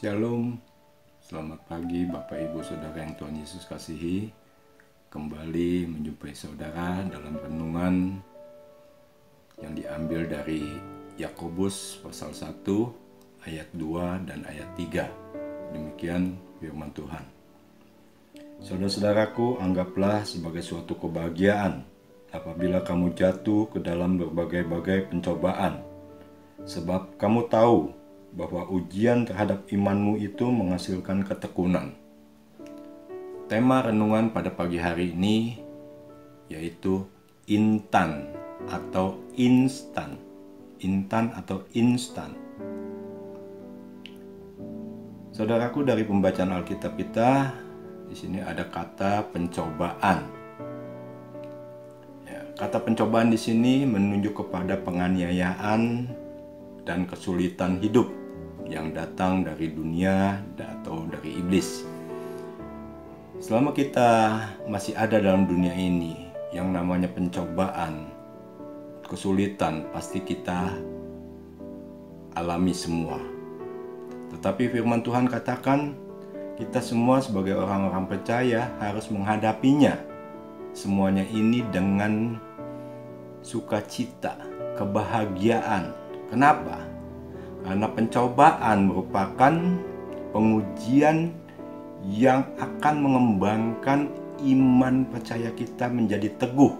Shalom, selamat pagi Bapak Ibu Saudara yang Tuhan Yesus kasihi. Kembali menjumpai saudara dalam renungan yang diambil dari Yakobus pasal 1 ayat 2 dan ayat 3. Demikian firman Tuhan. Saudara-saudaraku, anggaplah sebagai suatu kebahagiaan apabila kamu jatuh ke dalam berbagai-bagai pencobaan, sebab kamu tahu bahwa ujian terhadap imanmu itu menghasilkan ketekunan. Tema renungan pada pagi hari ini yaitu intan atau instan. Intan atau instan. Saudaraku, dari pembacaan Alkitab kita, di sini ada kata pencobaan. Kata pencobaan di sini menunjuk kepada penganiayaan dan kesulitan hidup yang datang dari dunia atau dari iblis. Selama kita masih ada dalam dunia ini, yang namanya pencobaan, kesulitan pasti kita alami semua. Tetapi firman Tuhan katakan, kita semua sebagai orang-orang percaya harus menghadapinya. Semuanya ini dengan sukacita, kebahagiaan. Kenapa? Karena pencobaan merupakan pengujian yang akan mengembangkan iman percaya kita menjadi teguh,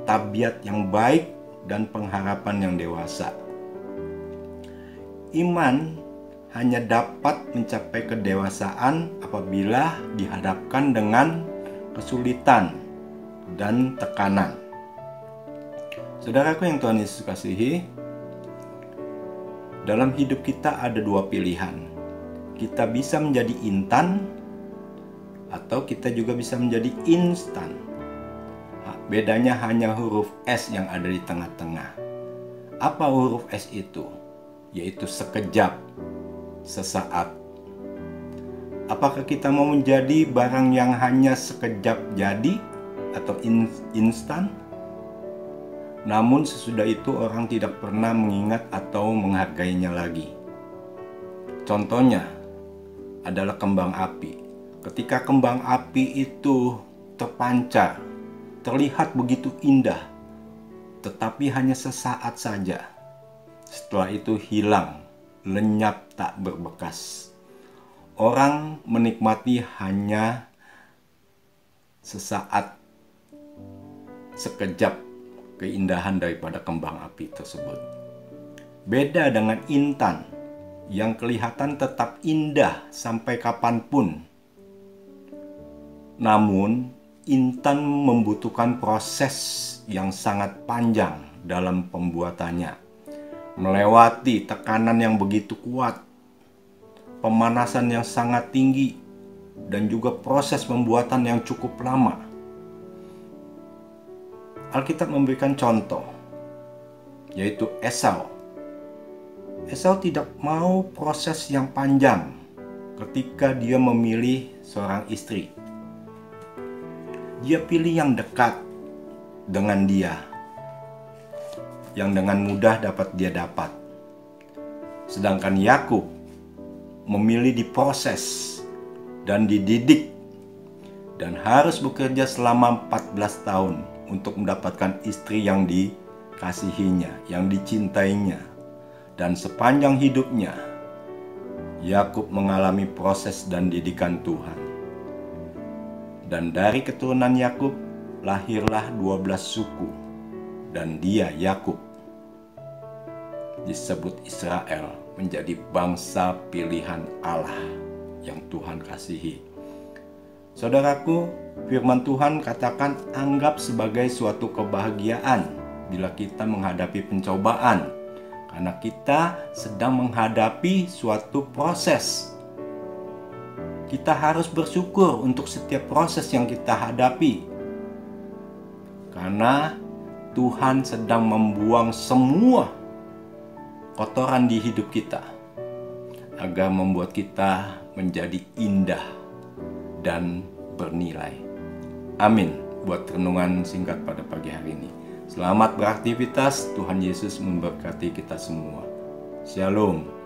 tabiat yang baik, dan pengharapan yang dewasa. Iman hanya dapat mencapai kedewasaan apabila dihadapkan dengan kesulitan dan tekanan. Saudaraku yang Tuhan Yesus kasihi, dalam hidup kita ada dua pilihan. Kita bisa menjadi intan atau kita juga bisa menjadi instan. Bedanya hanya huruf S yang ada di tengah-tengah. Apa huruf S itu? Yaitu sekejap, sesaat. Apakah kita mau menjadi barang yang hanya sekejap jadi atau instan? Namun sesudah itu orang tidak pernah mengingat atau menghargainya lagi. Contohnya adalah kembang api. Ketika kembang api itu terpancar, terlihat begitu indah, tetapi hanya sesaat saja. Setelah itu hilang, lenyap tak berbekas. Orang menikmati hanya sesaat, sekejap keindahan daripada kembang api tersebut. Beda dengan intan yang kelihatan tetap indah sampai kapanpun. Namun, intan membutuhkan proses yang sangat panjang dalam pembuatannya. Melewati tekanan yang begitu kuat, pemanasan yang sangat tinggi, dan juga proses pembuatan yang cukup lama. Alkitab memberikan contoh, yaitu Esau. Esau tidak mau proses yang panjang ketika dia memilih seorang istri. Dia pilih yang dekat dengan dia, yang dengan mudah dapat dia dapat. Sedangkan Yakub memilih diproses dan dididik dan harus bekerja selama 14 tahun untuk mendapatkan istri yang dikasihinya, yang dicintainya. Dan sepanjang hidupnya, Yakub mengalami proses dan didikan Tuhan. Dan dari keturunan Yakub lahirlah 12 suku, dan dia, Yakub, disebut Israel, menjadi bangsa pilihan Allah yang Tuhan kasihi. Saudaraku, firman Tuhan katakan anggap sebagai suatu kebahagiaan bila kita menghadapi pencobaan, karena kita sedang menghadapi suatu proses. Kita harus bersyukur untuk setiap proses yang kita hadapi, karena Tuhan sedang membuang semua kotoran di hidup kita agar membuat kita menjadi indah dan bernilai. Amin. Buat renungan singkat pada pagi hari ini. Selamat beraktivitas. Tuhan Yesus memberkati kita semua. Shalom.